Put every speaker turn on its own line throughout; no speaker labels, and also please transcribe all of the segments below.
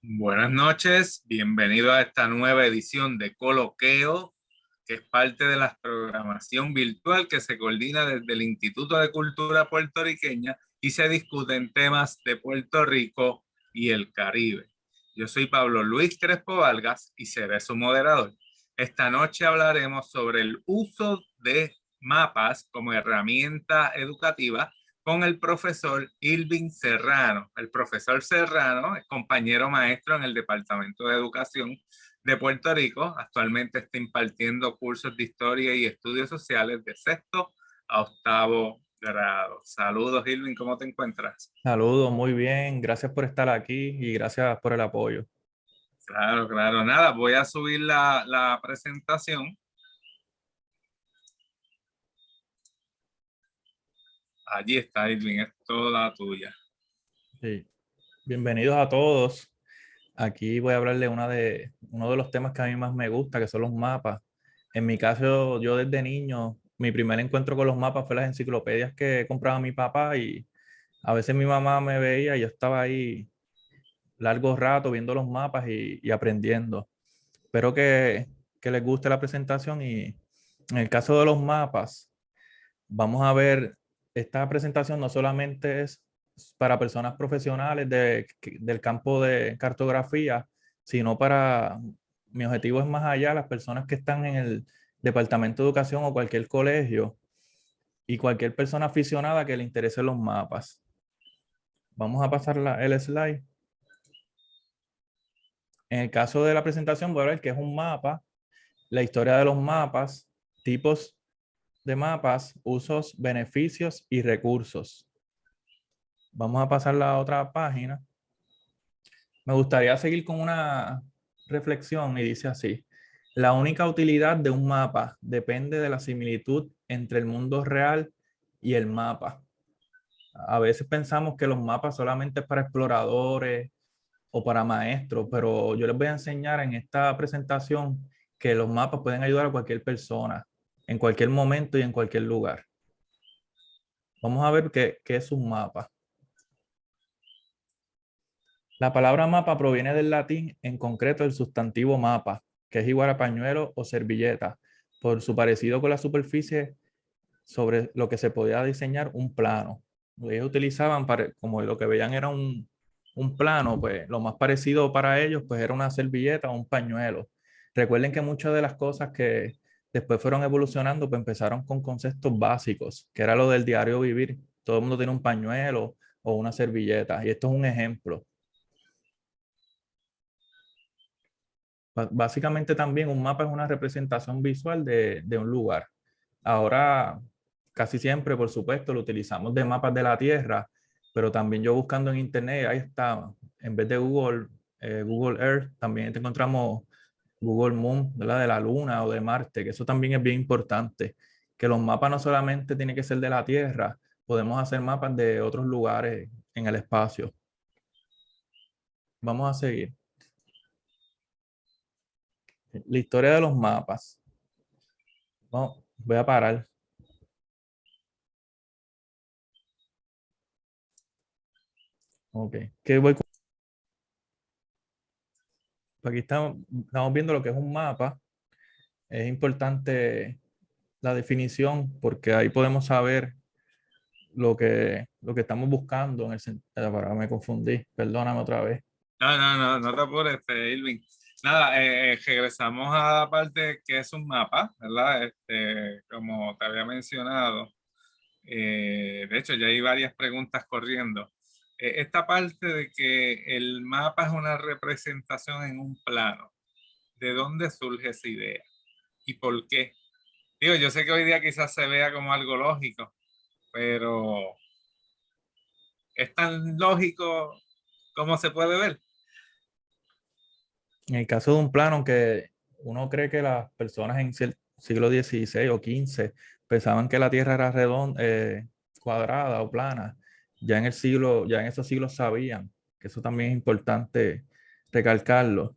Buenas noches, bienvenido a esta nueva edición de Coloqueo, que es parte de la programación virtual que se coordina desde el Instituto de Cultura Puertorriqueña y se discuten temas de Puerto Rico y el Caribe. Yo soy Pablo Luis Crespo Vargas y seré su moderador. Esta noche hablaremos sobre el uso de mapas como herramienta educativa con el profesor Irving Serrano. El profesor Serrano es compañero maestro en el Departamento de Educación de Puerto Rico. Actualmente está impartiendo cursos de historia y estudios sociales de sexto a octavo grado. Saludos, Irving, ¿cómo te encuentras?
Saludos, muy bien. Gracias por estar aquí y gracias por el apoyo.
Claro, claro, nada, voy a subir la presentación. Allí está, Irving, es toda tuya.
Sí. Bienvenidos a todos. Aquí voy a hablar de uno de los temas que a mí más me gusta, que son los mapas. En mi caso, yo desde niño, mi primer encuentro con los mapas fue las enciclopedias que compraba mi papá y a veces mi mamá me veía y yo estaba ahí largo rato viendo los mapas y aprendiendo. Espero que les guste la presentación y en el caso de los mapas. Vamos a ver, esta presentación no solamente es para personas profesionales del campo de cartografía, sino para, mi objetivo es más allá, las personas que están en el departamento de educación o cualquier colegio y cualquier persona aficionada que le interese los mapas. Vamos a pasar el slide. En el caso de la presentación voy a ver qué es un mapa, la historia de los mapas, tipos de mapas, usos, beneficios y recursos. Vamos a pasar a la otra página. Me gustaría seguir con una reflexión y dice así: la única utilidad de un mapa depende de la similitud entre el mundo real y el mapa. A veces pensamos que los mapas solamente es para exploradores o para maestros, pero yo les voy a enseñar en esta presentación que los mapas pueden ayudar a cualquier persona, en cualquier momento y en cualquier lugar. Vamos a ver qué es un mapa. La palabra mapa proviene del latín, en concreto del sustantivo mapa, que es igual a pañuelo o servilleta, por su parecido con la superficie sobre lo que se podía diseñar un plano. Ellos utilizaban, como lo que veían era un plano, pues lo más parecido para ellos pues era una servilleta o un pañuelo. Recuerden que muchas de las cosas que después fueron evolucionando pues empezaron con conceptos básicos, que era lo del diario vivir. Todo el mundo tiene un pañuelo o una servilleta y esto es un ejemplo. Básicamente también un mapa es una representación visual de un lugar. Ahora, casi siempre, por supuesto, lo utilizamos de mapas de la Tierra, pero también yo buscando en Internet, ahí está, en vez de Google, Google Earth, también te encontramos Google Moon, ¿verdad? De la Luna o de Marte, que eso también es bien importante, que los mapas no solamente tienen que ser de la Tierra, podemos hacer mapas de otros lugares en el espacio. Vamos a seguir. La historia de los mapas. Vamos, voy a parar. Ok. Aquí estamos viendo lo que es un mapa. Es importante la definición porque ahí podemos saber lo que estamos buscando. Para, me confundí, perdóname otra vez.
No te apures, Irving. Nada, regresamos a la parte que es un mapa, ¿verdad? Como te había mencionado, de hecho ya hay varias preguntas corriendo. Esta parte de que el mapa es una representación en un plano, ¿de dónde surge esa idea? ¿Y por qué? Digo, yo sé que hoy día quizás se vea como algo lógico, pero ¿es tan lógico como se puede ver?
En el caso de un plano, aunque uno cree que las personas en siglo XVI o XV pensaban que la Tierra era redonda, cuadrada o plana, ya en esos siglos sabían que eso también es importante recalcarlo.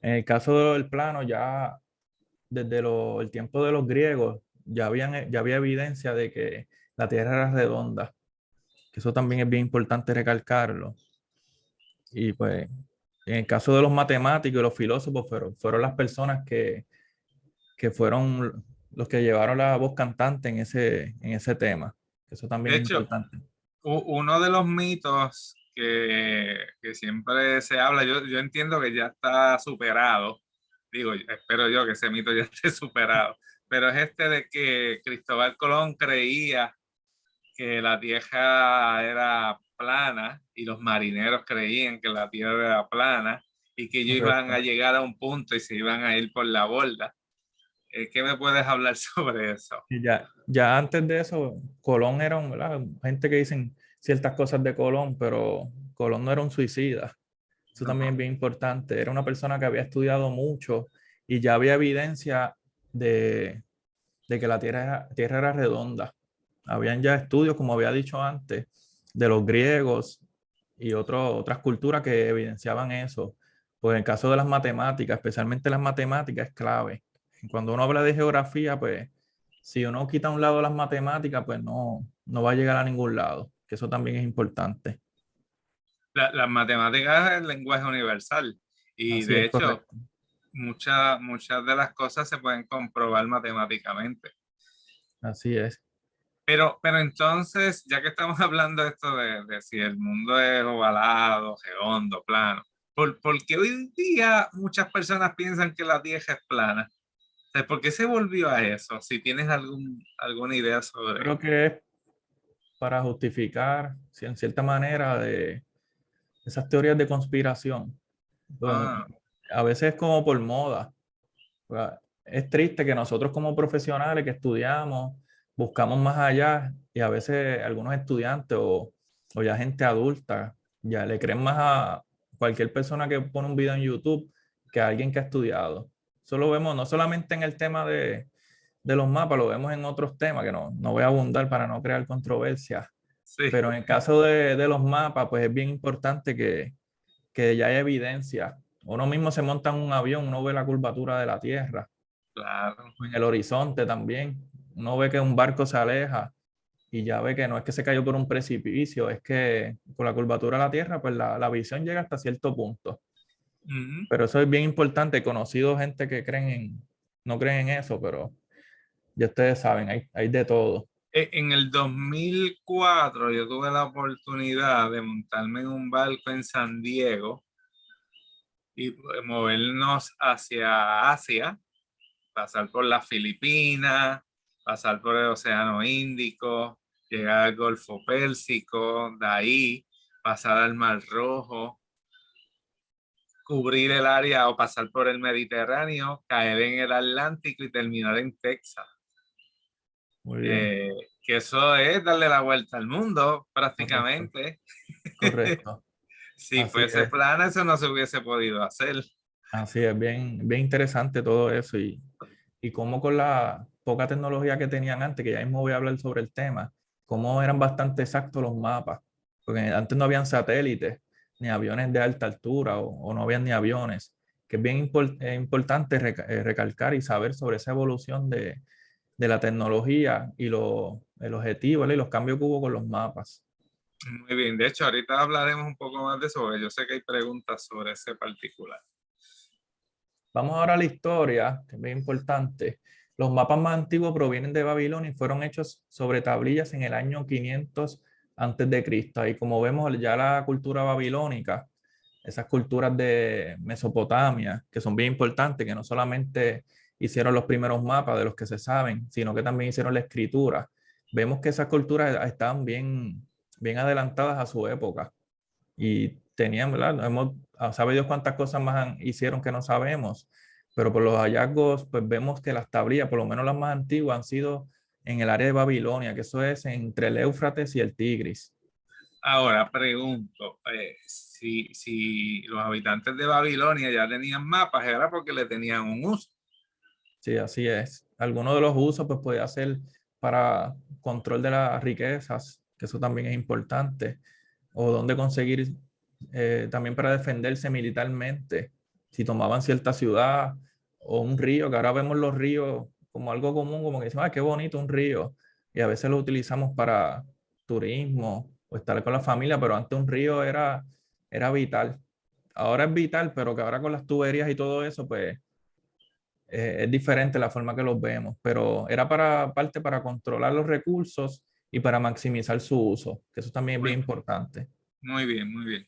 En el caso del plano, ya desde el tiempo de los griegos ya había evidencia de que la Tierra era redonda, que eso también es bien importante recalcarlo. Y pues En el caso de los matemáticos y los filósofos, fueron las personas que fueron los que llevaron la voz cantante en ese tema. Eso también
De
es
hecho,
importante.
uno de los mitos que siempre se habla, yo entiendo que ya está superado, digo, espero yo que ese mito ya esté superado, pero es este de que Cristóbal Colón creía que la Tierra era plana y los marineros creían que la Tierra era plana y que ellos iban a
Correcto.
llegar a un punto y se iban a ir por la borda. ¿Qué me puedes hablar sobre eso?
Y ya antes de eso, Colón era ¿verdad? Gente que dicen ciertas cosas de Colón, pero Colón no era un suicida. Eso también es
Ajá.
bien importante. Era una persona que había estudiado mucho y ya había evidencia de que la Tierra era redonda. Habían ya estudios, como había dicho antes, de los griegos y otras culturas que evidenciaban eso. Pues en el caso de las matemáticas, especialmente las matemáticas, es clave. Cuando uno habla de geografía, pues si uno quita a un lado las matemáticas, pues no va a llegar a ningún lado, que eso también es importante.
Las matemáticas es el lenguaje universal y
Así
de
es
hecho
correcto.
muchas de las cosas se pueden comprobar matemáticamente.
Así es.
Pero entonces, ya que estamos hablando de esto de si el mundo es ovalado, redondo, plano, ¿por qué hoy día muchas personas piensan que la Tierra es plana? O sea, ¿por qué se volvió a eso? Si tienes alguna idea sobre...
Creo que es para justificar, si en cierta manera, de esas teorías de conspiración. Bueno,
Ah,
a veces es como por moda. O sea, es triste que nosotros como profesionales que estudiamos, buscamos más allá y a veces algunos estudiantes o ya gente adulta ya le creen más a cualquier persona que pone un video en YouTube que a alguien que ha estudiado. Eso lo vemos no solamente en el tema de los mapas, lo vemos en otros temas que no voy a abundar para no crear controversia.
sí,
Pero en el caso de los mapas, pues es bien importante que ya hay evidencia. Uno mismo se monta en un avión, uno ve la curvatura de la Tierra,
claro.
en el horizonte también. Uno ve que un barco se aleja y ya ve que no es que se cayó por un precipicio, es que por la curvatura de la Tierra, pues la visión llega hasta cierto punto.
Ujú.
Pero eso es bien importante. He conocido gente que no creen en eso, pero ya ustedes saben, hay de todo.
En el 2004 yo tuve la oportunidad de montarme en un barco en San Diego y movernos hacia Asia, pasar por las Filipinas, pasar por el Océano Índico, llegar al Golfo Pérsico, de ahí pasar al Mar Rojo, cubrir el área o pasar por el Mediterráneo, caer en el Atlántico y terminar en Texas.
Muy bien,
Eh, que eso es darle la vuelta al mundo
correcto,
prácticamente.
correcto.
Si
Así
fuese
es.
plano, eso no se hubiese podido hacer.
Así es, bien interesante todo eso y cómo con la poca tecnología que tenían antes, que ya mismo voy a hablar sobre el tema, cómo eran bastante exactos los mapas, porque antes no habían satélites ni aviones de alta altura o no habían ni aviones, que es bien importante recalcar y saber sobre esa evolución de la tecnología y el objetivo, ¿vale? Y los cambios que hubo con los mapas.
Muy bien, de hecho, ahorita hablaremos un poco más de eso, porque yo sé que hay preguntas sobre ese particular.
Vamos ahora a la historia, que es muy importante. Los mapas más antiguos provienen de Babilonia y fueron hechos sobre tablillas en el año 500 antes de Cristo. Y como vemos ya la cultura babilónica, esas culturas de Mesopotamia, que son bien importantes, que no solamente hicieron los primeros mapas de los que se saben, sino que también hicieron la escritura. Vemos que esas culturas estaban bien adelantadas a su época y tenían, ¿verdad? Sabe Dios cuántas cosas más hicieron que no sabemos, pero por los hallazgos, pues vemos que las tablillas, por lo menos las más antiguas, han sido en el área de Babilonia, que eso es entre el Éufrates y el Tigris.
Ahora pregunto, si los habitantes de Babilonia ya tenían mapas, era porque le tenían un uso.
Sí, así es. Algunos de los usos, pues podía ser para control de las riquezas, que eso también es importante, o dónde conseguir, también para defenderse militarmente, si tomaban cierta ciudad o un río, que ahora vemos los ríos como algo común, como que decimos, ah, qué bonito un río, y a veces lo utilizamos para turismo o estar con la familia, pero antes un río era vital. ahora es vital, pero que ahora con las tuberías y todo eso, pues es diferente la forma que los vemos, pero era para parte para controlar los recursos y para maximizar su uso, que eso también es bien
Muy,
importante.
muy bien, muy bien.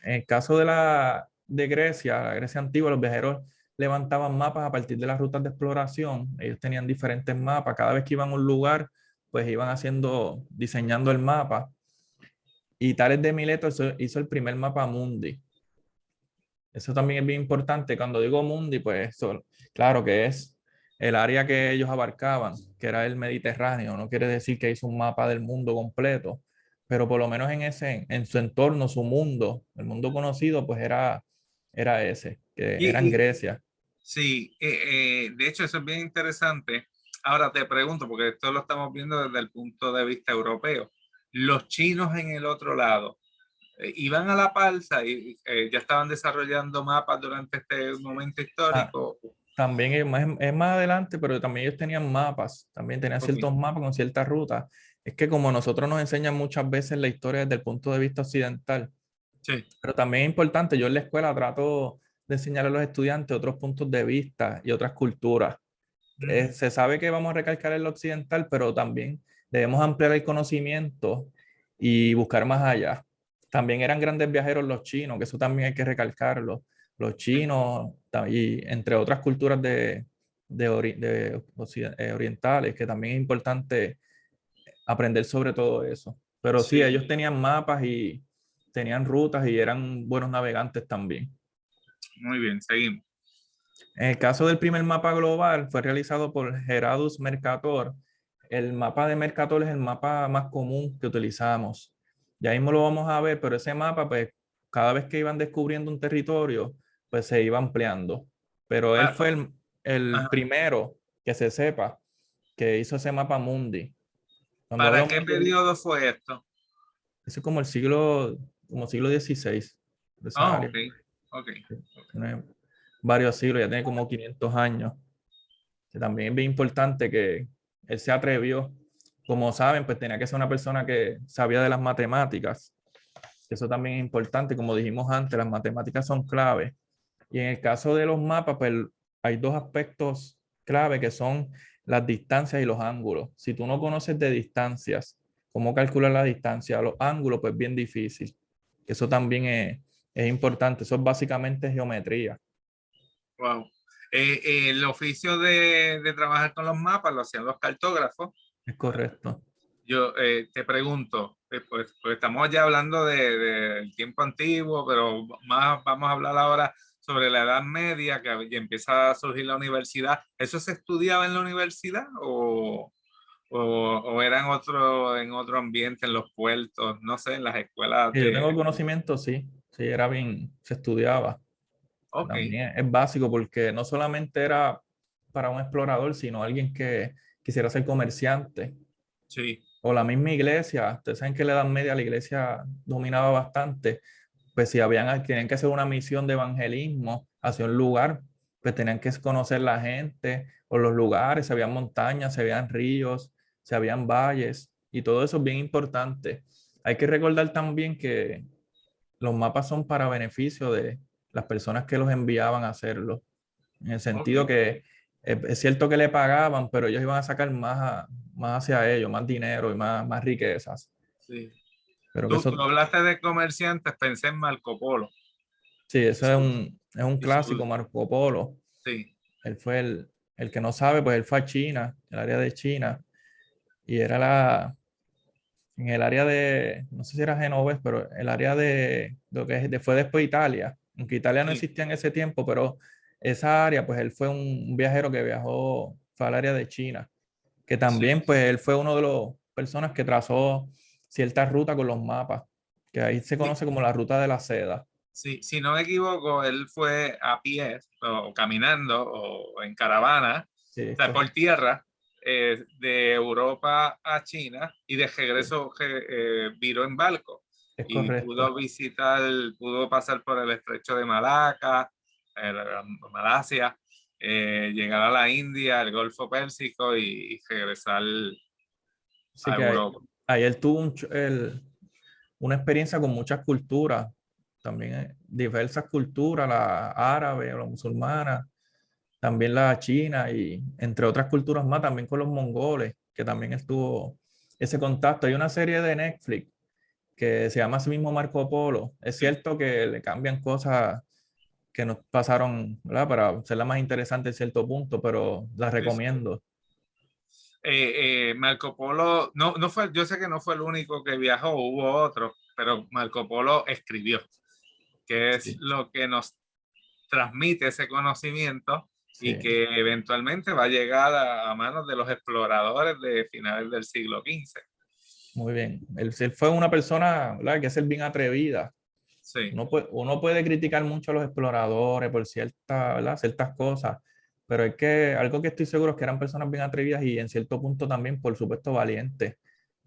En el caso de Grecia, la Grecia antigua, los viajeros levantaban mapas a partir de las rutas de exploración. Ellos tenían diferentes mapas. Cada vez que iban a un lugar, pues iban diseñando el mapa. Y Tales de Mileto hizo el primer mapa mundi. Eso también es bien importante. Cuando digo mundi, pues claro que es el área que ellos abarcaban, que era el Mediterráneo. No quiere decir que hizo un mapa del mundo completo, pero por lo menos en su entorno, su mundo, el mundo conocido, pues era ese, que era en
Y
Grecia.
sí, de hecho eso es bien interesante. Ahora te pregunto, porque esto lo estamos viendo desde el punto de vista europeo. Los chinos en el otro lado, iban a la palza y ya estaban desarrollando mapas durante este momento
Ah,
histórico.
también es más adelante, pero también ellos tenían mapas, también tenían
Ok,
ciertos mapas con ciertas rutas. Es que como nosotros nos enseñan muchas veces la historia desde el punto de vista occidental,
sí.
pero también es importante, yo en la escuela trato de enseñar a los estudiantes otros puntos de vista y otras culturas.
Ujú.
Se sabe que vamos a recalcar el occidental, pero también debemos ampliar el conocimiento y buscar más allá. También eran grandes viajeros los chinos, que eso también hay que recalcarlo. Los
Sí,
chinos y entre otras culturas orientales, que también es importante aprender sobre todo eso. Pero sí,
sí,
ellos tenían mapas y tenían rutas y eran buenos navegantes también.
muy bien, seguimos.
En el caso del primer mapa global, fue realizado por Gerardus Mercator. El mapa de Mercator es el mapa más común que utilizamos. Ya mismo lo vamos a ver, pero ese mapa, pues, cada vez que iban descubriendo un territorio, pues se iba ampliando. Pero él
Pa-
fue el
ajá.
primero que se sepa que hizo ese mapa mundi. Cuando
¿Para
hablo
qué
mundi,
periodo fue esto?
eso es como siglo XVI, de esa
Ah,
área.
ok, ok.
Tiene varios siglos, ya tiene como 500 años. Que también es bien importante que él se atrevió. Como saben, pues tenía que ser una persona que sabía de las matemáticas. Eso también es importante, como dijimos antes, las matemáticas son clave. Y en el caso de los mapas, pues hay dos aspectos clave que son las distancias y los ángulos. Si tú no conoces de distancias, cómo calcular la distancia, los ángulos, pues bien difícil. Eso también es importante. Eso es básicamente geometría.
Wow. El oficio de trabajar con los mapas lo hacían los cartógrafos.
Es correcto.
Yo te pregunto, pues estamos ya hablando del tiempo antiguo, pero más vamos a hablar ahora sobre la Edad Media, que ya empieza a surgir la universidad. ¿Eso se estudiaba en la universidad o era en otro ambiente, en los puertos, no sé, en las escuelas
Que yo tengo
de...
conocimiento, sí, sí, era bien, se estudiaba.
Ok,
También es básico porque no solamente era para un explorador, sino alguien que quisiera ser comerciante.
sí,
O la misma iglesia, ustedes saben que en la Edad Media la iglesia dominaba bastante, pues si tenían que hacer una misión de evangelismo hacia un lugar, pues tenían que conocer la gente o los lugares, se habían montañas, se habían ríos, se habían valles, y todo eso es bien importante. Hay que recordar también que los mapas son para beneficio de las personas que los enviaban a hacerlo, en el
ok,
sentido que es cierto que le pagaban, pero ellos iban a sacar más hacia ellos, más dinero y más riquezas.
sí.
Pero que
Tú
eso,
hablaste de comerciantes, pensé en Marco Polo.
sí,
Y
eso
su,
es un
y
clásico, Marco Polo.
sí,
Él fue el que no sabe, pues él fue a China, el área de China, y era en el área no sé si era Genovés, pero el área de lo que fue después Italia, aunque Italia no
sí,
existía en ese tiempo, pero esa área, pues él fue un viajero que viajó, fue al área de China, que
sí.
también, pues él fue uno de los personas que trazó cierta ruta con los mapas, que ahí se
Sí,
conoce como la ruta de la seda.
sí, si no me equivoco, él fue a pie o caminando o en caravana,
Sí,
o sea, por tierra, de Europa a China y de regreso viró en barco
es
y pudo
correcto.
visitar, pudo pasar por el estrecho de Malaca, Malasia, llegar a la India, el Golfo Pérsico y regresar
Así
a
que
Europa.
ahí él tuvo una experiencia con muchas culturas, también diversas culturas, la árabe, la musulmana, también la china y entre otras culturas más, también con los mongoles, que también estuvo ese contacto. Hay una serie de Netflix que se llama así mismo Marco Polo. Es
Sí,
cierto que le cambian cosas que nos pasaron, ¿verdad? Para hacerla más interesante en cierto punto, pero la
sí, sí.
recomiendo.
Marco Polo, no fue, yo sé que no fue el único que viajó, hubo otros, pero Marco Polo escribió, que es
Sí,
lo que nos transmite ese conocimiento y
sí,
que eventualmente va a llegar a manos de los exploradores de finales del siglo XV.
muy bien. Él fue una persona, ¿verdad? Que es bien atrevida.
Sí,
Uno puede criticar mucho a los exploradores por ¿verdad? Ciertas cosas, pero es que algo que estoy seguro es que eran personas bien atrevidas y en cierto punto también, por supuesto, valientes.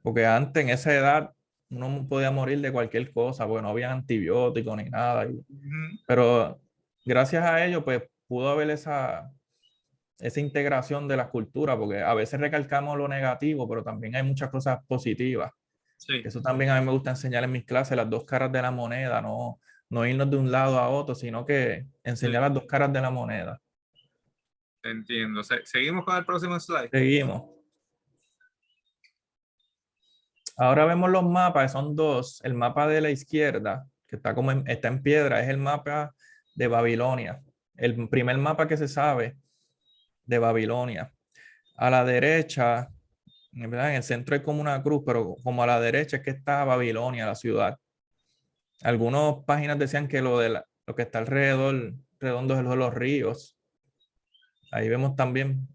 Porque antes, en esa edad, uno podía morir de cualquier cosa, porque no había antibióticos ni nada.
ujú,
Pero gracias a ello, pues pudo haber esa integración de las culturas, porque a veces recalcamos lo negativo, pero también hay muchas cosas positivas.
sí,
Eso también a mí me gusta enseñar en mis clases, las dos caras de la moneda, no irnos de un lado a otro, sino que enseñar
sí,
las dos caras de la moneda.
entiendo. Seguimos con el próximo slide.
Seguimos. Ahora vemos los mapas, que son dos. El mapa de la izquierda, que está está en piedra, es el mapa de Babilonia. El primer mapa que se sabe de Babilonia. A la derecha, ¿verdad? En el centro hay como una cruz, pero como a la derecha es que está Babilonia, la ciudad. Algunas páginas decían que lo que está alrededor, redondo, es los ríos. Ahí vemos también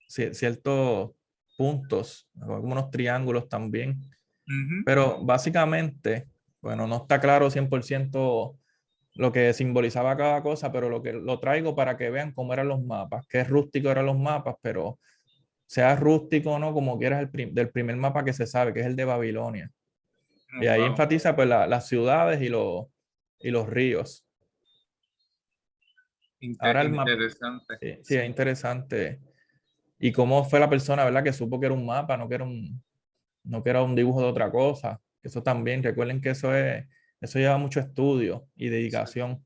ciertos puntos, como unos triángulos también.
Ujú.
Pero básicamente, bueno, no está claro 100% lo que simbolizaba cada cosa, pero lo traigo para que vean cómo eran los mapas, qué rústico eran los mapas, pero sea rústico o no, como quieras, del primer mapa que se sabe, que es el de Babilonia. Y
Oh,
ahí
wow.
enfatiza pues las ciudades y los ríos. Ahora el mapa,
Interesante.
sí, sí, es
Sí,
interesante. Y cómo fue la persona, ¿verdad? Que supo que era un mapa, no que era un dibujo de otra cosa. Eso también, recuerden que eso lleva mucho estudio y
sí,
dedicación.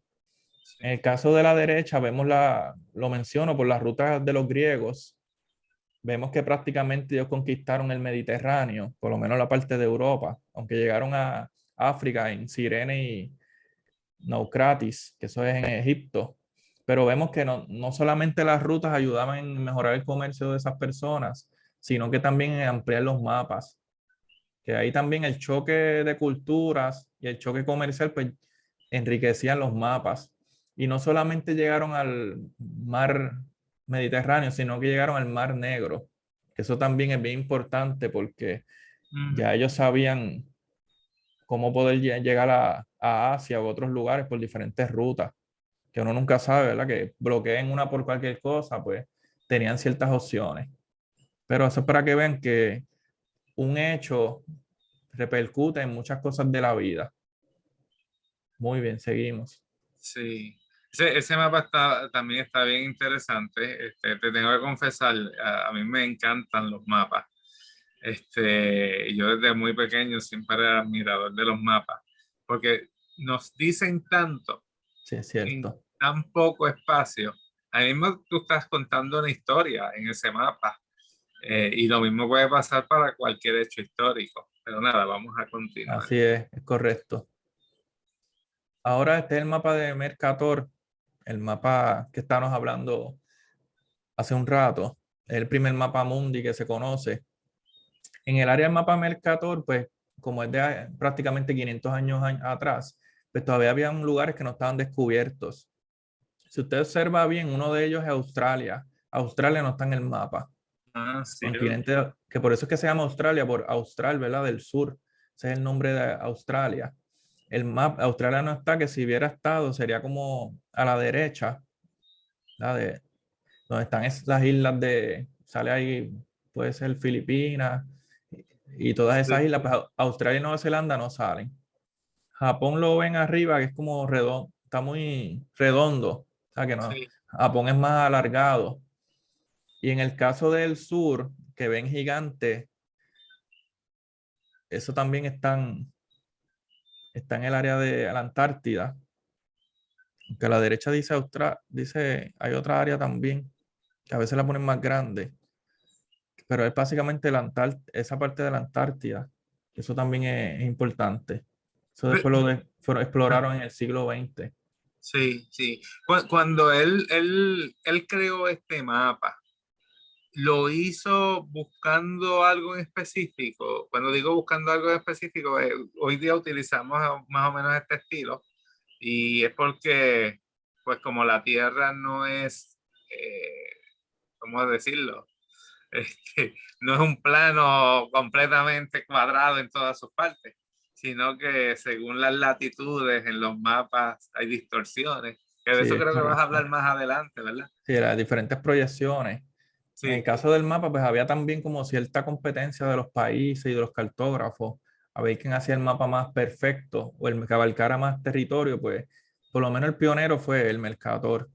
sí.
En el caso de la derecha, lo menciono por las rutas de los griegos. Vemos que prácticamente ellos conquistaron el Mediterráneo, por lo menos la parte de Europa, aunque llegaron a África en Cirene y Naucratis, que eso es en Egipto. Pero vemos que no solamente las rutas ayudaban en mejorar el comercio de esas personas, sino que también en ampliar los mapas, que ahí también el choque de culturas y el choque comercial pues enriquecían los mapas. Y no solamente llegaron al mar Mediterráneo, sino que llegaron al mar Negro. Eso también es bien importante porque
Ujú.
ya ellos sabían cómo poder llegar a Asia u otros lugares por diferentes rutas, que uno nunca sabe, ¿verdad? Que bloqueen una por cualquier cosa, pues tenían ciertas opciones. Pero eso es para que vean que un hecho repercute en muchas cosas de la vida. Muy bien, seguimos.
Sí. Ese mapa también está bien interesante. Te tengo que confesar, a mí me encantan los mapas. Yo desde muy pequeño siempre era admirador de los mapas, porque nos dicen tanto
Sí, es
en
cierto.
tan poco espacio. A mí mismo tú estás contando una historia en ese mapa, y lo mismo puede pasar para cualquier hecho histórico. Pero nada, vamos a continuar.
Así es correcto. Ahora este es el mapa de Mercator, el mapa que estábamos hablando hace un rato. Es el primer mapa mundi que se conoce. En el área del mapa Mercator, pues como es de prácticamente 500 años atrás, pues todavía había lugares que no estaban descubiertos. Si usted observa bien, uno de ellos es Australia. Australia no está en el mapa.
Ah, sí.
Continente, que por eso es que se llama Australia, por Austral, ¿verdad? Del sur. Ese es el nombre de Australia. El mapa, Australia no está, que si hubiera estado sería como a la derecha, ¿la? Donde están las islas sale ahí, puede ser Filipinas y todas esas
Sí.
islas, pues Australia y Nueva Zelanda no salen. Japón lo ven arriba, que es como redondo, está muy redondo, o sea que no,
Sí.
Japón es más alargado. Y en el caso del sur, que ven gigante, eso también están, está en el área de la Antártida, que a la derecha dice hay otra área también, que a veces la ponen más grande, pero es básicamente esa parte de la Antártida. Eso también es importante. Eso después exploraron en el siglo XX.
Sí, sí. Cuando él creó este mapa, ¿lo hizo buscando algo en específico? Cuando digo buscando algo en específico, hoy día utilizamos más o menos este estilo y es porque, pues como la Tierra no es, ¿cómo decirlo? No es un plano completamente cuadrado en todas sus partes, sino que según las latitudes en los mapas hay distorsiones, que de
Sí,
eso
es
creo que vas a
correcto.
hablar más adelante, ¿verdad?
Sí, las diferentes proyecciones. En el
Sí,
caso del mapa, pues había también como cierta competencia de los países y de los cartógrafos, a ver quién hacía el mapa más perfecto o el que abarcara más territorio, pues por lo menos el pionero fue el Mercator,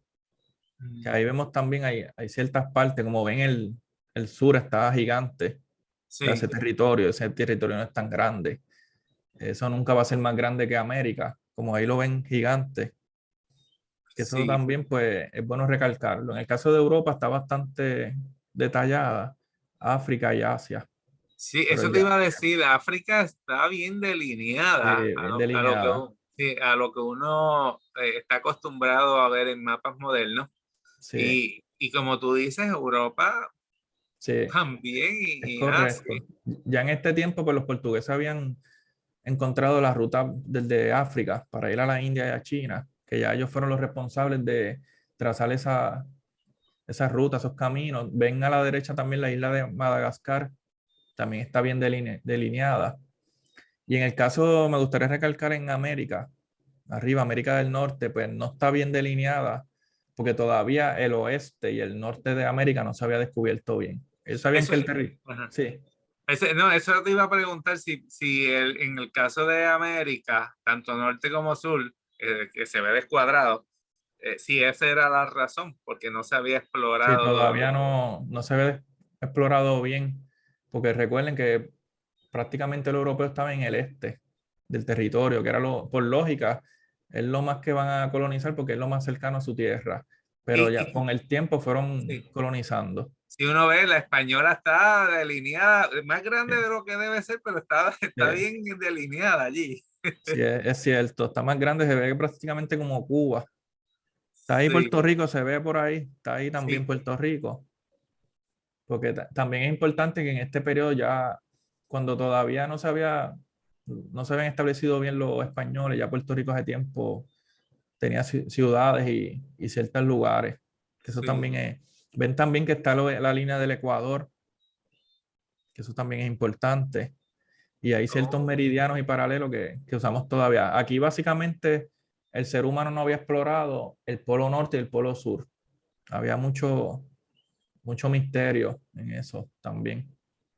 que ahí vemos también, hay ciertas partes, como ven el sur está gigante, o sea,
sí,
ese territorio no es tan grande, eso nunca va a ser más grande que América, como ahí lo ven gigante, que eso
sí.
también pues es bueno recalcarlo. En el caso de Europa está bastante detallada, África y Asia,
Sí,
pero
eso te
ya
iba a decir, África está bien delineada
bien
a lo que,
delineada.
sí, a lo que uno está acostumbrado a ver en mapas modernos.
Sí,
Y como tú dices, Europa
sí,
también
es
y Asia.
correcto. Ya en este tiempo pues los portugueses habían encontrado la ruta desde África para ir a la India y a China, que ya ellos fueron los responsables de trazar esa ruta, esos caminos. Ven a la derecha también la isla de Madagascar, también está bien delineada. Y en el caso, me gustaría recalcar en América, arriba, América del Norte, pues no está bien delineada, porque todavía el oeste y el norte de América no se había descubierto bien. Ellos sabían
Eso,
que el territorio,
ajá.
sí,
No, eso te iba a preguntar si en el caso de América, tanto norte como sur, que se ve descuadrado, si esa era la razón, porque no se había
sí,
explorado.
todavía no se había explorado bien, porque recuerden que prácticamente los europeos estaban en el este del territorio, que era por lógica, es lo más que van a colonizar porque es lo más cercano a su tierra, pero ya
Y
con el tiempo fueron
sí,
colonizando.
si uno ve, la española está delineada, más
Sí,
grande de lo que debe ser, pero está
sí,
bien delineada allí.
sí, es cierto, está más grande, se ve prácticamente como Cuba. Está ahí
Sí,
Puerto Rico, se ve por ahí, está ahí también
sí,
Puerto Rico, porque también es importante que en este periodo ya, cuando todavía no se habían establecido bien los españoles, ya Puerto Rico hace tiempo tenía ciudades y ciertos lugares, que eso también
sí.
es, ven también que está la línea del Ecuador, que eso también es importante, y hay ciertos
Oh,
meridianos y paralelos que usamos todavía. Aquí básicamente el ser humano no había explorado el polo norte y el polo sur, había mucho misterio en eso también.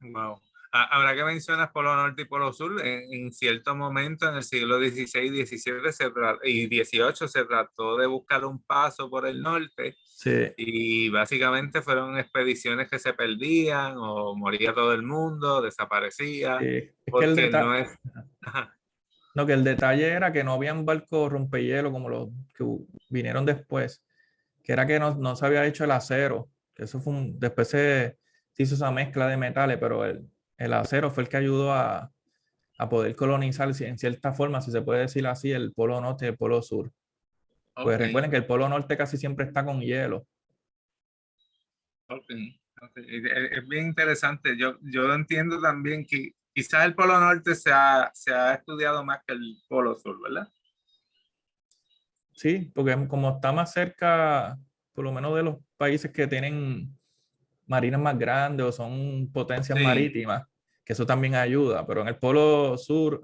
wow. Ahora que mencionas Polo Norte y Polo Sur, en cierto momento en el siglo XVI, XVII y XVIII se trató de buscar un paso por el norte
Sí,
y básicamente fueron expediciones que se perdían o moría todo el mundo,
sí.
desaparecía,
Es que
porque no es... Ajá,
no, que el detalle era que no habían barcos rompehielo como los que vinieron después, que era que no se había hecho el acero, que eso fue después se hizo esa mezcla de metales, pero el acero fue el que ayudó a poder colonizar en cierta forma, si se puede decir así, el polo norte y el polo sur. Pues
ok,
recuerden que el polo norte casi siempre está con hielo.
ok, ok. Es bien interesante. Yo entiendo también que quizás el Polo Norte se ha estudiado más que el Polo Sur, ¿verdad?
Sí, porque como está más cerca, por lo menos de los países que tienen marinas más grandes o son potencias
Sí,
marítimas, que eso también ayuda. Pero en el Polo Sur,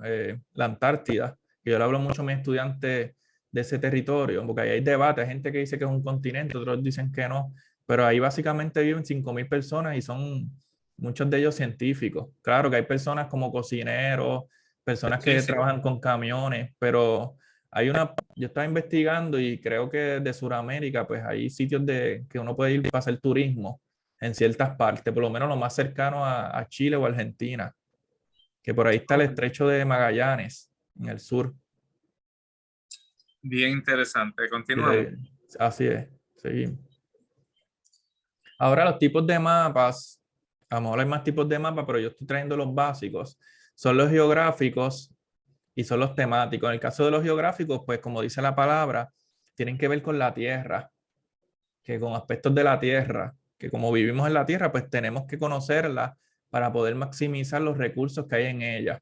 la Antártida, que yo le hablo mucho a mis estudiantes de ese territorio, porque ahí hay debate, hay gente que dice que es un continente, otros dicen que no, pero ahí básicamente viven 5.000 personas y son muchos de ellos científicos. Claro que hay personas como cocineros, personas
sí,
que
sí.
trabajan con camiones, pero yo estaba investigando y creo que de Sudamérica, pues hay sitios que uno puede ir para hacer turismo en ciertas partes, por lo menos lo más cercano a Chile o Argentina, que por ahí está el
Ok.
estrecho de Magallanes, en el sur.
Bien interesante.
Y
Continuamos.
así es, seguimos. Ahora los tipos de mapas, a lo mejor hay más tipos de mapas, pero yo estoy trayendo los básicos. Son los geográficos y son los temáticos. En el caso de los geográficos, pues como dice la palabra, tienen que ver con la Tierra, que con aspectos de la Tierra, que como vivimos en la Tierra, pues tenemos que conocerla para poder maximizar los recursos que hay en ella.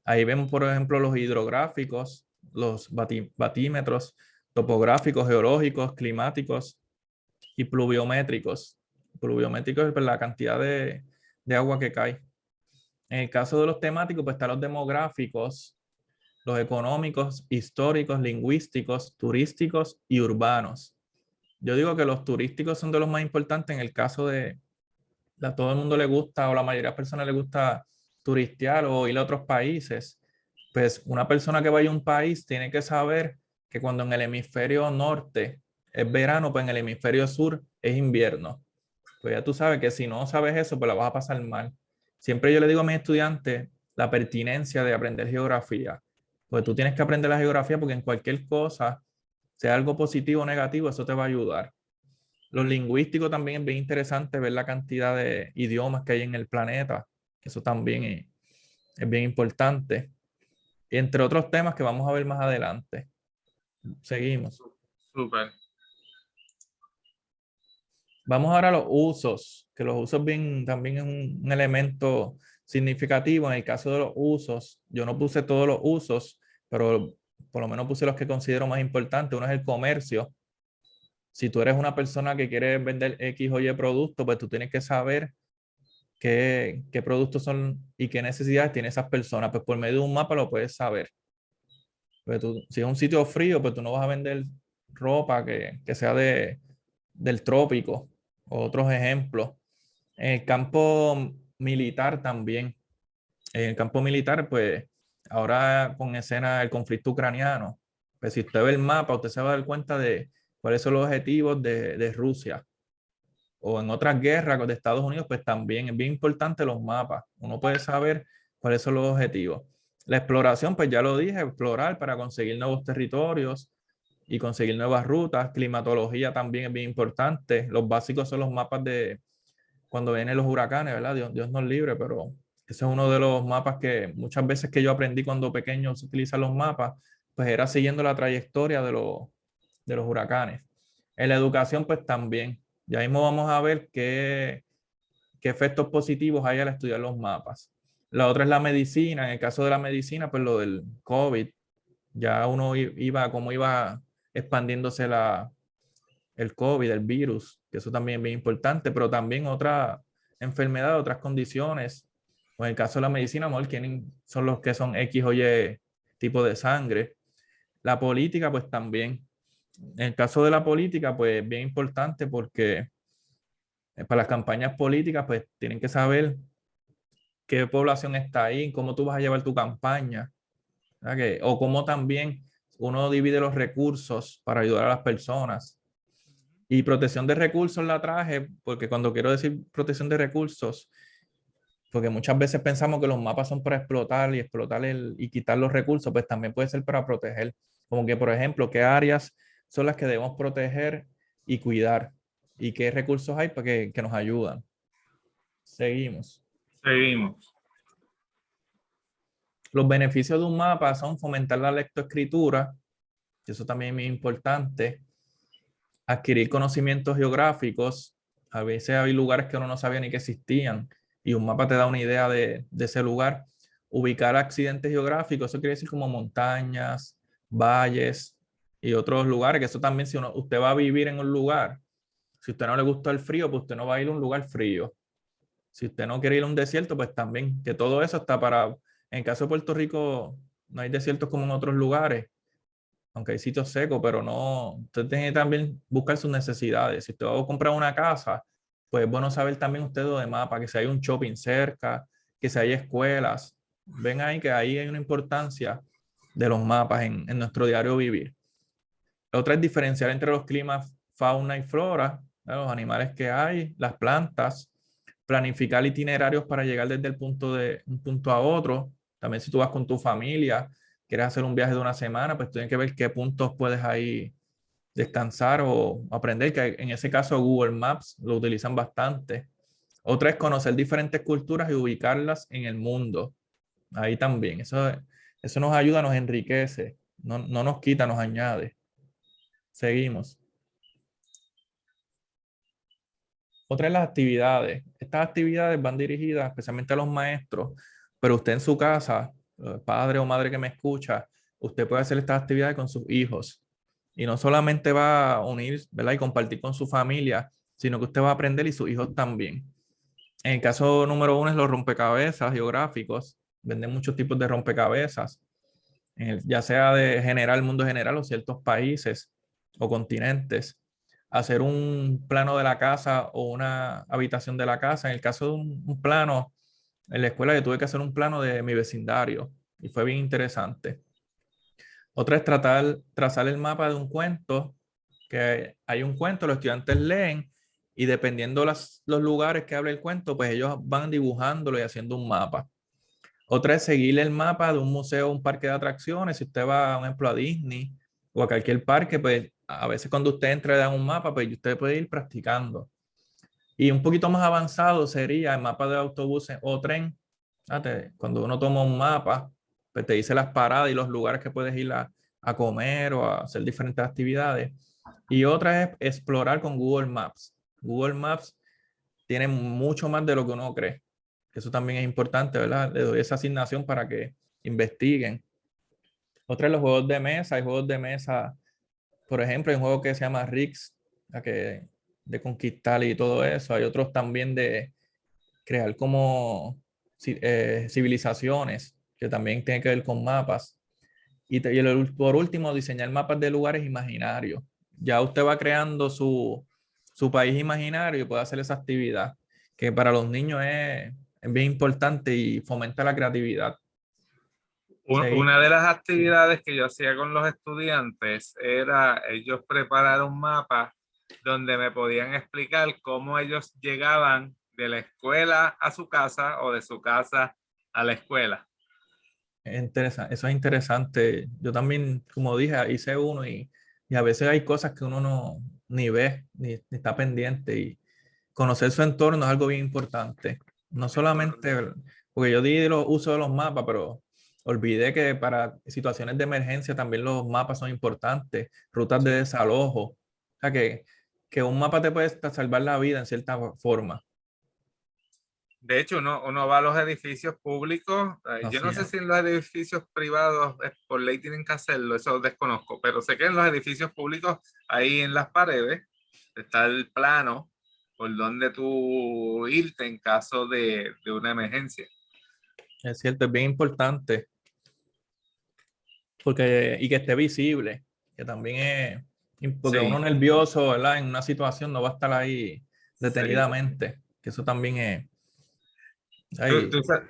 Ahí vemos, por ejemplo, los hidrográficos, los batímetros, topográficos, geológicos, climáticos y pluviométricos. Pluviométricos es pues, la cantidad de agua que cae. En el caso de los temáticos, pues están los demográficos, los económicos, históricos, lingüísticos, turísticos y urbanos. Yo digo que los turísticos son de los más importantes en el caso de a todo el mundo le gusta o la mayoría de las personas le gusta turistear o ir a otros países. Pues una persona que vaya a un país tiene que saber que cuando en el hemisferio norte es verano, pues en el hemisferio sur es invierno. Pues ya tú sabes que si no sabes eso, pues la vas a pasar mal. Siempre yo le digo a mis estudiantes la pertinencia de aprender geografía. Pues tú tienes que aprender la geografía porque en cualquier cosa, sea algo positivo o negativo, eso te va a ayudar. Los lingüísticos también es bien interesante ver la cantidad de idiomas que hay en el planeta. Eso también es bien importante. Entre otros temas que vamos a ver más adelante. Seguimos.
Súper.
Vamos ahora a los usos, que los usos bien, también es un elemento significativo. En el caso de los usos, yo no puse todos los usos, pero por lo menos puse los que considero más importantes. Uno es el comercio. Si tú eres una persona que quiere vender X o Y producto, pues tú tienes que saber qué productos son y qué necesidades tienen esas personas. Pues por medio de un mapa lo puedes saber. Pues si es un sitio frío, pues tú no vas a vender ropa que sea del trópico. Otros ejemplos. En el campo militar también. En el campo militar, pues ahora con escena el conflicto ucraniano. Pues si usted ve el mapa, usted se va a dar cuenta de cuáles son los objetivos de Rusia o en otras guerras de Estados Unidos, pues también es bien importante los mapas. Uno puede saber cuáles son los objetivos. La exploración, pues ya lo dije, explorar para conseguir nuevos territorios y conseguir nuevas rutas. Climatología también es bien importante. Los básicos son los mapas de cuando vienen los huracanes, ¿verdad? Dios nos libre, pero ese es uno de los mapas que muchas veces que yo aprendí cuando pequeño se utilizan los mapas, pues era siguiendo la trayectoria de los huracanes. En la educación, pues también. Ya mismo vamos a ver qué efectos positivos hay al estudiar los mapas. La otra es la medicina. En el caso de la medicina, pues lo del COVID, ya uno iba, como iba expandiéndose el COVID, el virus, que eso también es bien importante, pero también otra enfermedad, otras condiciones. O en el caso de la medicina, mejor quiénes son los que son X o Y tipo de sangre. La política, pues también. En el caso de la política, pues bien importante porque para las campañas políticas, pues tienen que saber qué población está ahí, cómo tú vas a llevar tu campaña, o cómo también uno divide los recursos para ayudar a las personas. Y protección de recursos la traje porque cuando quiero decir protección de recursos, porque muchas veces pensamos que los mapas son para explotar y explotar y quitar los recursos, pues también puede ser para proteger. Como que, por ejemplo, qué áreas son las que debemos proteger y cuidar y qué recursos hay para que nos ayudan. Seguimos.
Seguimos.
Los beneficios de un mapa son fomentar la lectoescritura, que eso también es muy importante, adquirir conocimientos geográficos. A veces hay lugares que uno no sabía ni que existían y un mapa te da una idea de ese lugar. Ubicar accidentes geográficos, eso quiere decir como montañas, valles y otros lugares, que eso también si usted va a vivir en un lugar, si a usted no le gusta el frío, pues usted no va a ir a un lugar frío. Si usted no quiere ir a un desierto, pues también, que todo eso está para, en el caso de Puerto Rico, no hay desiertos como en otros lugares, aunque hay sitios secos, pero no, usted tiene que también buscar sus necesidades. Si usted va a comprar una casa, pues es bueno saber también usted lo de mapa, que si hay un shopping cerca, que si hay escuelas. Ven ahí que ahí hay una importancia de los mapas en nuestro diario vivir. La otra es diferenciar entre los climas, fauna y flora, los animales que hay, las plantas, planificar itinerarios para llegar desde un punto a otro. También si tú vas con tu familia, quieres hacer un viaje de una semana, pues tienes que ver qué puntos puedes ahí descansar o aprender, que en ese caso Google Maps lo utilizan bastante. Otra es conocer diferentes culturas y ubicarlas en el mundo. Ahí también, eso nos ayuda, nos enriquece, no nos quita, nos añade. Seguimos. Otra es las actividades. Estas actividades van dirigidas especialmente a los maestros, pero usted en su casa, padre o madre que me escucha, usted puede hacer estas actividades con sus hijos. Y no solamente va a unir, ¿verdad? Y compartir con su familia, sino que usted va a aprender y sus hijos también. En el caso número uno es los rompecabezas geográficos. Venden muchos tipos de rompecabezas, ya sea de general, mundo general o ciertos países o continentes. Hacer un plano de la casa o una habitación de la casa. En el caso de un plano, en la escuela yo tuve que hacer un plano de mi vecindario y fue bien interesante. Otra es trazar el mapa de un cuento, que hay un cuento, los estudiantes leen y dependiendo los lugares que hable el cuento, pues ellos van dibujándolo y haciendo un mapa. Otra es seguir el mapa de un museo o un parque de atracciones. Si usted va, por ejemplo, a Disney o a cualquier parque, pues a veces cuando usted entra y da un mapa, pues usted puede ir practicando. Y un poquito más avanzado sería el mapa de autobuses o tren. Fíjate, cuando uno toma un mapa, pues te dice las paradas y los lugares que puedes ir a comer o a hacer diferentes actividades. Y otra es explorar con Google Maps. Google Maps tiene mucho más de lo que uno cree. Eso también es importante, ¿verdad? Le doy esa asignación para que investiguen. Otra es los juegos de mesa. Hay juegos de mesa, por ejemplo, hay un juego que se llama Risk, de conquistar y todo eso. Hay otros también de crear como civilizaciones, que también tienen que ver con mapas. Por último, diseñar mapas de lugares imaginarios. Ya usted va creando su país imaginario y puede hacer esa actividad, que para los niños es bien importante y fomenta la creatividad.
Una de
Seguimos.
las
Sí.
actividades que yo hacía con los estudiantes era ellos preparar un mapa donde me podían explicar cómo ellos llegaban de la escuela a su casa o de su casa a la escuela.
Eso es interesante. Yo también, como dije, hice uno y a veces hay cosas que uno no ni ve, ni está pendiente y conocer su entorno es algo bien importante. No
Es
solamente,
correcto.
porque yo di los uso de los mapas, pero olvidé que para situaciones de emergencia también los mapas son importantes, rutas de
Sí.
desalojo. O sea que un mapa te puede hasta salvar la vida en cierta forma.
De hecho, uno va a los edificios públicos. Yo no
Así
sé
es.
si en los edificios privados por ley tienen que hacerlo, eso desconozco, pero sé que en los edificios públicos, ahí en las paredes, está el plano por donde tú irte en caso de una emergencia.
Es cierto, es bien importante porque, y que esté visible, que también porque uno
Sí,
nervioso, ¿verdad? En una situación no va a estar ahí
sí.
detenidamente, que eso también es.
Tú,
Ay,
tú sa-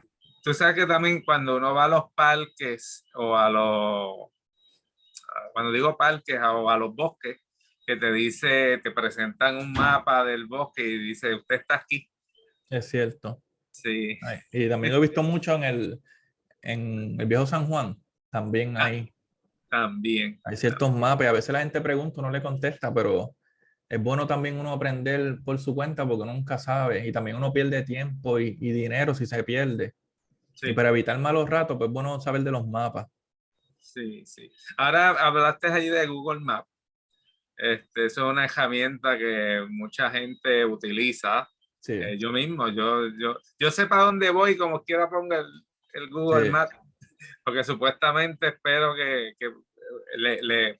tú sabes que también cuando uno va a los parques o cuando digo parques o a los bosques, que te dice, te presentan un mapa del bosque y dice, usted está aquí.
es cierto.
Sí,
Ay, y también lo he visto mucho en el viejo San Juan. También
ah, también,
hay ciertos
también.
mapas y a veces la gente pregunta, uno le contesta, pero es bueno también uno aprender por su cuenta porque uno nunca sabe y también uno pierde tiempo y dinero si se pierde. Y
Sí,
para evitar malos ratos, pues es bueno saber de los mapas.
sí, sí. Ahora hablaste ahí de Google Maps. Eso es una herramienta que mucha gente utiliza.
Sí,
Yo mismo, yo sé para dónde voy como quiera ponga el Google
sí,
Maps, porque supuestamente espero que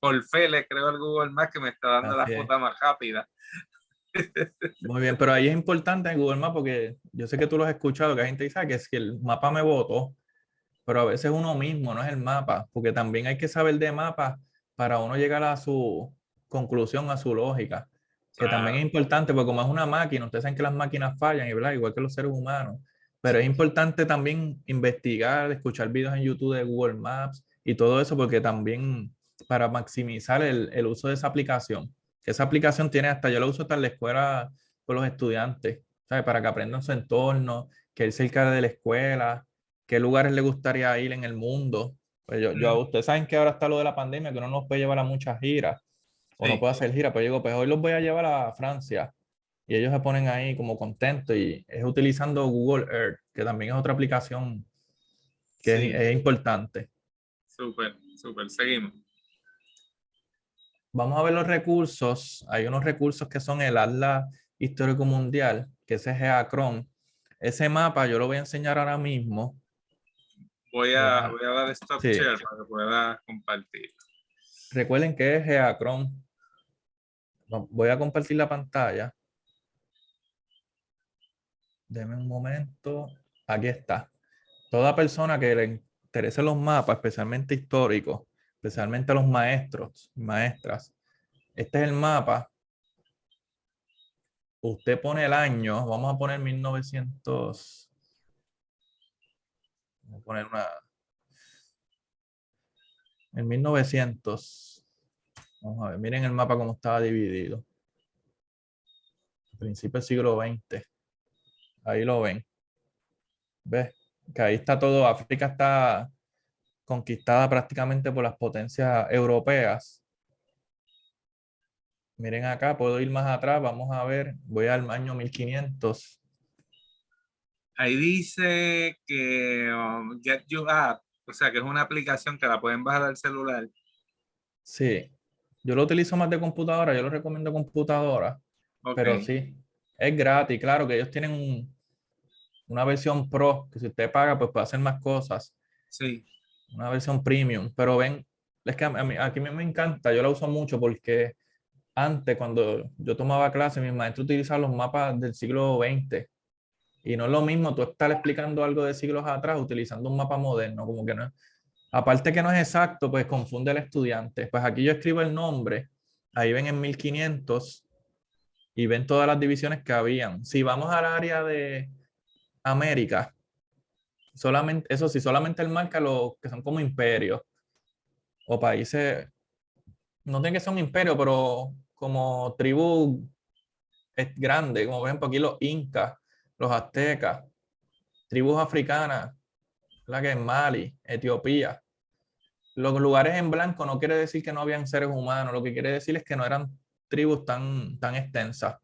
por fe le creo al Google Maps que me está dando la
así es.
ruta más rápida.
Muy bien, pero ahí es importante en Google Maps porque yo sé que tú lo has escuchado, que hay gente que dice "Ah, que es que el mapa me botó, pero a veces uno mismo, no es el mapa, porque también hay que saber de mapas para uno llegar a su conclusión, a su lógica, que también es
Claro,
importante, porque como es una máquina, ustedes saben que las máquinas fallan, y ¿verdad? Igual que los seres humanos, pero es importante también investigar, escuchar videos en YouTube de Google Maps y todo eso, porque también para maximizar el uso de esa aplicación. Esa aplicación tiene hasta, yo la uso hasta en la escuela con los estudiantes, ¿sabes? Para que aprendan su entorno, que es cerca de la escuela, qué lugares le gustaría ir en el mundo. Pues ustedes saben que ahora está lo de la pandemia, que uno no nos puede llevar a muchas giras o no
Sí,
puede hacer giras, pero yo digo, pues hoy los voy a llevar a Francia y ellos se ponen ahí como contentos y es utilizando Google Earth, que también es otra aplicación que
sí,
es importante.
súper, súper, seguimos.
Vamos a ver los recursos. Hay unos recursos que son el Atlas Histórico Mundial, que ese es GEACRON. Ese mapa yo lo voy a enseñar ahora mismo.
Voy a dar stop
Sí,
share para que pueda compartir.
recuerden que es GEACRON. Voy a compartir la pantalla. Denme un momento. Aquí está. Toda persona que le interese los mapas, especialmente históricos, especialmente a los maestros y maestras, este es el mapa. Usted pone el año, vamos a poner 1900. Vamos a poner en 1900. Vamos a ver, miren el mapa cómo estaba dividido. Principio del siglo XX. Ahí lo ven. ¿Ves? Que ahí está todo. África está conquistada prácticamente por las potencias europeas. Miren acá, puedo ir más atrás. Vamos a ver. Voy al año 1500.
Ahí dice que Get You App, o sea que es una aplicación que la pueden bajar al celular.
Sí. Yo lo utilizo más de computadora. Yo lo recomiendo computadora.
Ok,
Pero sí. Es gratis. Claro que ellos tienen una versión pro. Que si usted paga, pues puede hacer más cosas.
sí,
Una versión premium, pero ven, es que aquí me encanta, yo la uso mucho porque antes cuando yo tomaba clase, mis maestros utilizaban los mapas del siglo XX y no es lo mismo tú estar explicando algo de siglos atrás utilizando un mapa moderno, como que no, aparte que no es exacto, pues confunde al estudiante. Pues aquí yo escribo el nombre, ahí ven en 1500 y ven todas las divisiones que habían. Si vamos al área de América, solamente, eso sí, solamente él marca los que son como imperios o países, no tiene que ser un imperio, pero como tribu es grande, como por ejemplo aquí los incas, los aztecas, tribus africanas, la que es Mali, Etiopía. Los lugares en blanco no quiere decir que no habían seres humanos, lo que quiere decir es que no eran tribus tan extensas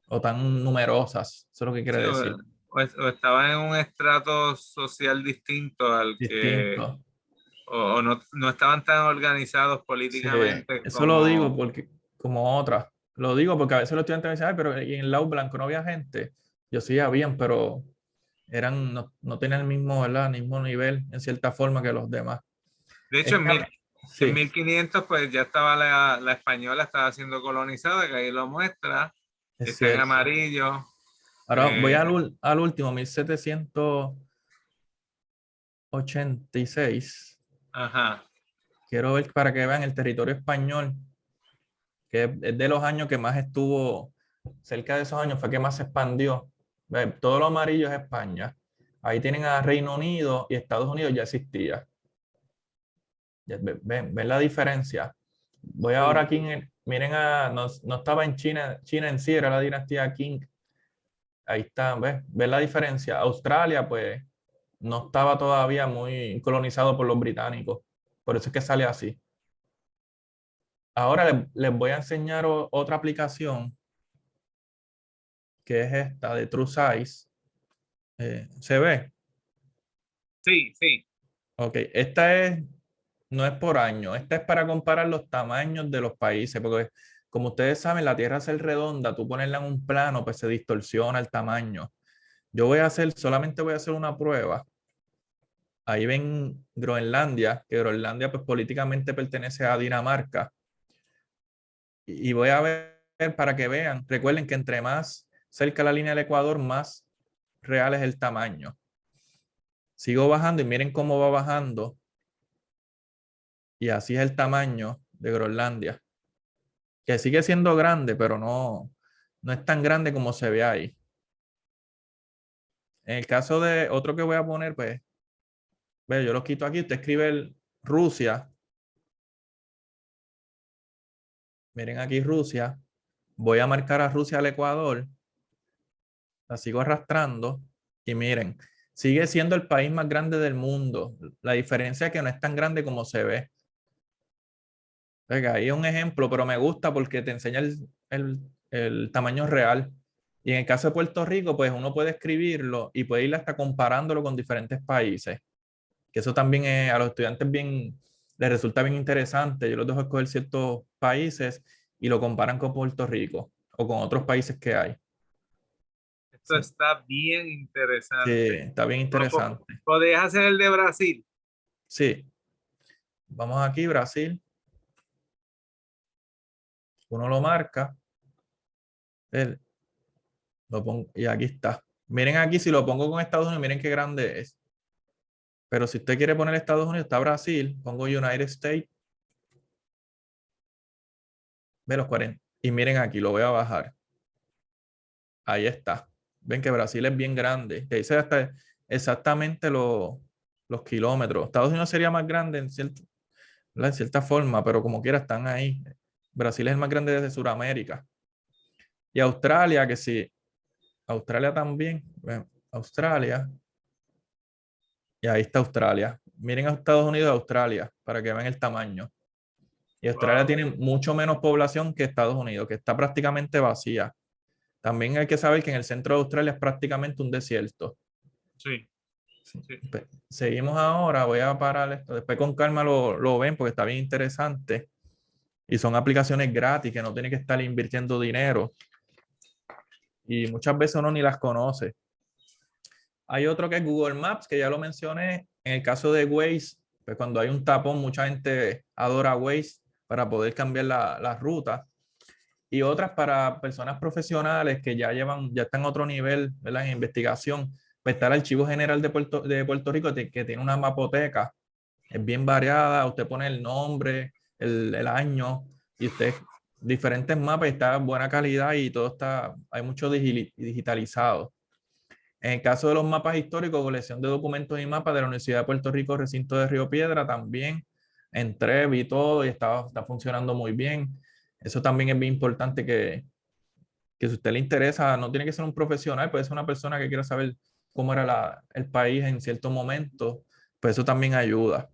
o tan numerosas, eso es lo que quiere
sí,
decir.
o estaban en un estrato social distinto al que,
Distinto.
o no, no estaban tan organizados
Sí,
políticamente
eso lo digo
como,
porque, como otra, lo digo porque a veces los estudiantes me dicen, "Ay, pero ¿y en el lado blanco no había gente?" Yo sí, habían, pero no tenían el mismo, ¿verdad? El mismo nivel en cierta forma que los demás.
de hecho
Esta,
en
sí,
1500 pues ya estaba la española, estaba siendo colonizada, que ahí lo muestra,
es
está en
cierto.
amarillo.
Ahora voy
eh,
al último, 1786.
ajá,
Quiero ver para que vean el territorio español, que es de los años que más estuvo, cerca de esos años fue que más se expandió. Ve, todo lo amarillo es España. Ahí tienen a Reino Unido y Estados Unidos ya existía. Ven la diferencia. Voy ahora
sí,
aquí miren no estaba en China, China en sí era la dinastía Qing. Ahí está, ¿ves la diferencia? Australia, pues, no estaba todavía muy colonizado por los británicos. Por eso es que sale así. Ahora les voy a enseñar otra aplicación, que es esta de True Size. ¿Se ve?
sí, sí.
Ok, no es por año, esta es para comparar los tamaños de los países, porque como ustedes saben, la Tierra al ser redonda, tú ponerla en un plano, pues se distorsiona el tamaño. Solamente voy a hacer una prueba. Ahí ven Groenlandia, que Groenlandia pues políticamente pertenece a Dinamarca. Y voy a ver para que vean, recuerden que entre más cerca la línea del Ecuador, más real es el tamaño. Sigo bajando y miren cómo va bajando. Y así es el tamaño de Groenlandia, que sigue siendo grande, pero no es tan grande como se ve ahí. En el caso de otro que voy a poner, pues, ve, yo lo quito aquí, usted escribe Rusia. Miren aquí Rusia. Voy a marcar a Rusia al Ecuador. La sigo arrastrando. Y miren, sigue siendo el país más grande del mundo. La diferencia es que no es tan grande como se ve. Venga, ahí es un ejemplo, pero me gusta porque te enseña el tamaño real. Y en el caso de Puerto Rico, pues uno puede escribirlo y puede ir hasta comparándolo con diferentes países. Que eso también a los estudiantes les resulta bien interesante. Yo los dejo escoger ciertos países y lo comparan con Puerto Rico o con otros países que hay.
Esto
Sí,
está bien
sí,
interesante.
está bien interesante.
¿Podrías hacer el de Brasil?
Sí, vamos aquí, Brasil. Uno lo marca. él, y aquí está. Miren aquí, si lo pongo con Estados Unidos, miren qué grande es. Pero si usted quiere poner Estados Unidos, está Brasil. Pongo United States. Ve los 40. Y miren aquí, lo voy a bajar. Ahí está. Ven que Brasil es bien grande. Te dice hasta exactamente los kilómetros. Estados Unidos sería más grande en cierta forma, pero como quiera están ahí. Brasil es el más grande desde Sudamérica. Y Australia, que sí. Australia también. Australia. Y ahí está Australia. Miren a Estados Unidos y Australia para que vean el tamaño. Y Australia
Wow.
tiene mucho menos población que Estados Unidos, que está prácticamente vacía. También hay que saber que en el centro de Australia es prácticamente un desierto.
Sí,
Sí.
sí.
Seguimos ahora, voy a parar esto. Después con calma lo ven porque está bien interesante. Y son aplicaciones gratis que no tiene que estar invirtiendo dinero. Y muchas veces uno ni las conoce. Hay otro que es Google Maps, que ya lo mencioné. En el caso de Waze, pues cuando hay un tapón, mucha gente adora Waze para poder cambiar la ruta. Y otras para personas profesionales que ya están a otro nivel, ¿verdad? En investigación. Pues está el Archivo General de Puerto Rico, que tiene una mapoteca. Es bien variada. Usted pone el nombre, el año, y usted diferentes mapas, está en buena calidad y todo está, hay mucho digitalizado. En el caso de los mapas históricos, colección de documentos y mapas de la Universidad de Puerto Rico, recinto de Río Piedra, también entré, vi todo y está funcionando muy bien. Eso también es bien importante que si a usted le interesa, no tiene que ser un profesional, puede ser una persona que quiera saber cómo era el país en cierto momento, pues eso también ayuda.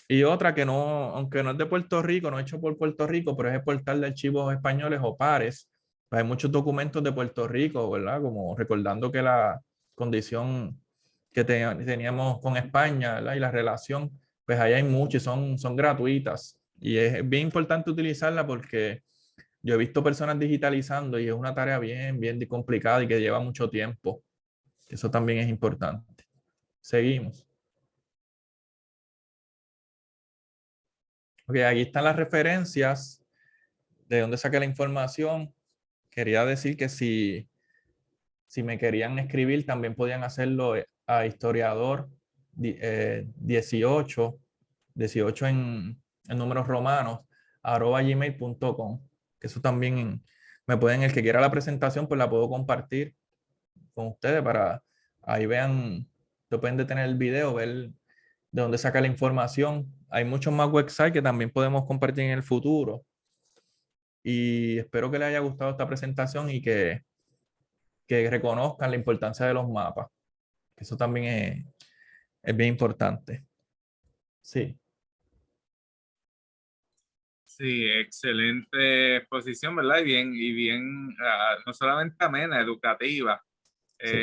Y otra que no, aunque no es de Puerto Rico, no es hecho por Puerto Rico, pero es el portal de archivos españoles o pares. Hay muchos documentos de Puerto Rico, ¿verdad? Como recordando que la condición que teníamos con España, ¿verdad? Y la relación, pues ahí hay muchos y son gratuitas. Y es bien importante utilizarla porque yo he visto personas digitalizando y es una tarea bien complicada y que lleva mucho tiempo. Eso también es importante. Seguimos. Ok, aquí están las referencias de dónde saqué la información. Quería decir que si me querían escribir, también podían hacerlo a historiador 18, 18 en números romanos, @gmail.com. Que eso también el que quiera la presentación, pues la puedo compartir con ustedes para ahí vean, dependen de tener el video, ver de dónde saca la información. Hay muchos más websites que también podemos compartir en el futuro. Y espero que les haya gustado esta presentación y que reconozcan la importancia de los mapas. Eso también es bien importante. Sí,
Sí, excelente exposición, ¿verdad? Y bien, no solamente amena, educativa.
sí,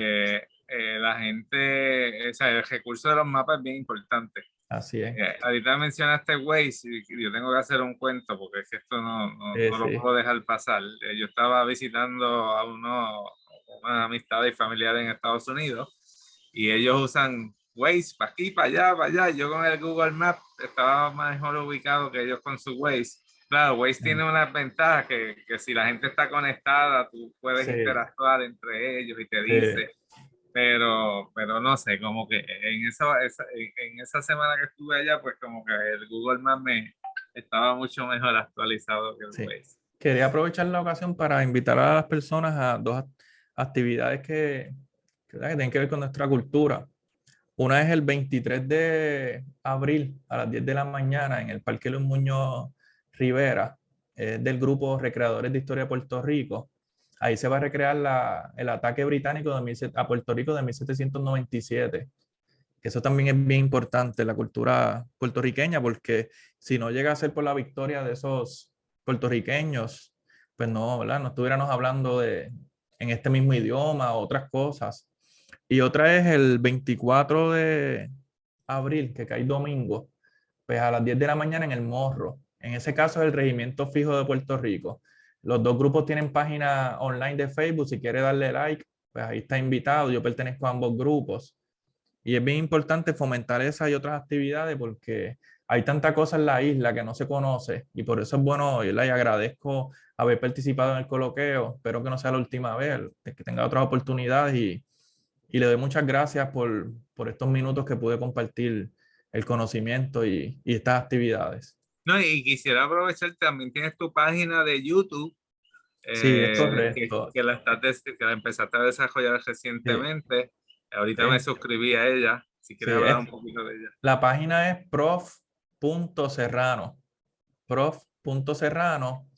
La gente, o sea, el recurso de los mapas es bien importante.
así es.
Ahorita mencionaste Waze y yo tengo que hacer un cuento porque es que esto no lo
Sí,
puedo dejar pasar. Yo estaba visitando a una amistad y familiares en Estados Unidos y ellos usan Waze para aquí, para allá, para allá. Yo con el Google Maps estaba mejor ubicado que ellos con su Waze. Claro, Waze tiene unas ventajas que si la gente está conectada, tú puedes
sí,
interactuar entre ellos y te
sí.
dice, pero no sé, como que en esa semana que estuve allá, pues como que el Google Maps me estaba mucho mejor actualizado que el
Sí.
Waze.
Quería aprovechar la ocasión para invitar a las personas a dos actividades ¿verdad? Que tienen que ver con nuestra cultura. Una es el 23 de abril a las 10 de la mañana en el Parque Luis Muñoz Rivera, del grupo Recreadores de Historia de Puerto Rico. ahí se va a recrear el ataque británico a Puerto Rico de 1797. Que eso también es bien importante, la cultura puertorriqueña, porque si no llega a ser por la victoria de esos puertorriqueños, pues no, ¿verdad? No estuviéramos hablando en este mismo idioma o otras cosas. Y otra es el 24 de abril, que cae domingo, pues a las 10 de la mañana en el Morro. En ese caso es el Regimiento Fijo de Puerto Rico. Los dos grupos tienen página online de Facebook. Si quiere darle like, pues ahí está invitado. Yo pertenezco a ambos grupos. Y es bien importante fomentar esas y otras actividades porque hay tanta cosa en la isla que no se conoce y por eso es bueno, ¿verdad? Y agradezco haber participado en el coloquio. Espero que no sea la última vez, que tenga otras oportunidades y le doy muchas gracias por estos minutos que pude compartir el conocimiento y estas actividades.
No, y quisiera aprovechar, también tienes tu página de YouTube,
Sí, es
que,
correcto.
que la empezaste a desarrollar
Sí,
recientemente. Ahorita me
es-
suscribí a ella, si
sí,
quieres hablar un poquito de ella.
la página es prof.serrano. Prof.serrano.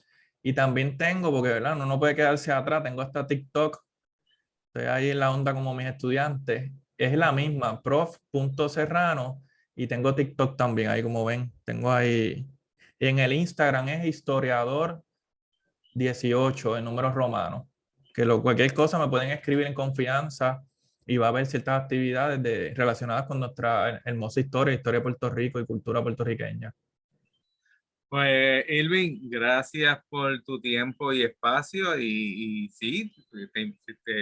Y también tengo, porque ¿verdad? Uno no puede quedarse atrás, tengo hasta TikTok, estoy ahí en la onda como mis estudiantes. Es la misma, prof.serrano. Y tengo TikTok también, ahí como ven, tengo ahí. Y en el Instagram es historiador18 en números romanos. Cualquier cosa me pueden escribir en confianza y va a haber ciertas actividades relacionadas con nuestra hermosa historia de Puerto Rico y cultura puertorriqueña.
Pues, Irving, gracias por tu tiempo y espacio. Y sí,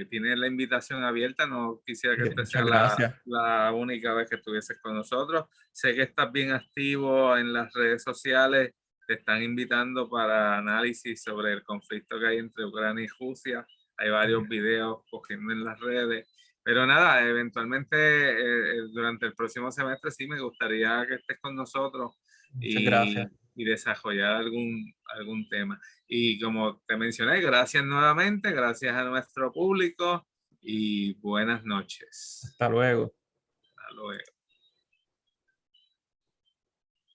tienes la invitación abierta. No quisiera que esta
Muchas
sea
gracias.
la única vez que estuvieses con nosotros. Sé que estás bien activo en las redes sociales. Te están invitando para análisis sobre el conflicto que hay entre Ucrania y Rusia. Hay varios videos cogiendo en las redes. Pero nada, eventualmente durante el próximo semestre sí me gustaría que estés con nosotros
Muchas gracias.
y desarrollar algún tema. Y como te mencioné, gracias nuevamente, gracias a nuestro público y buenas noches.
Hasta luego.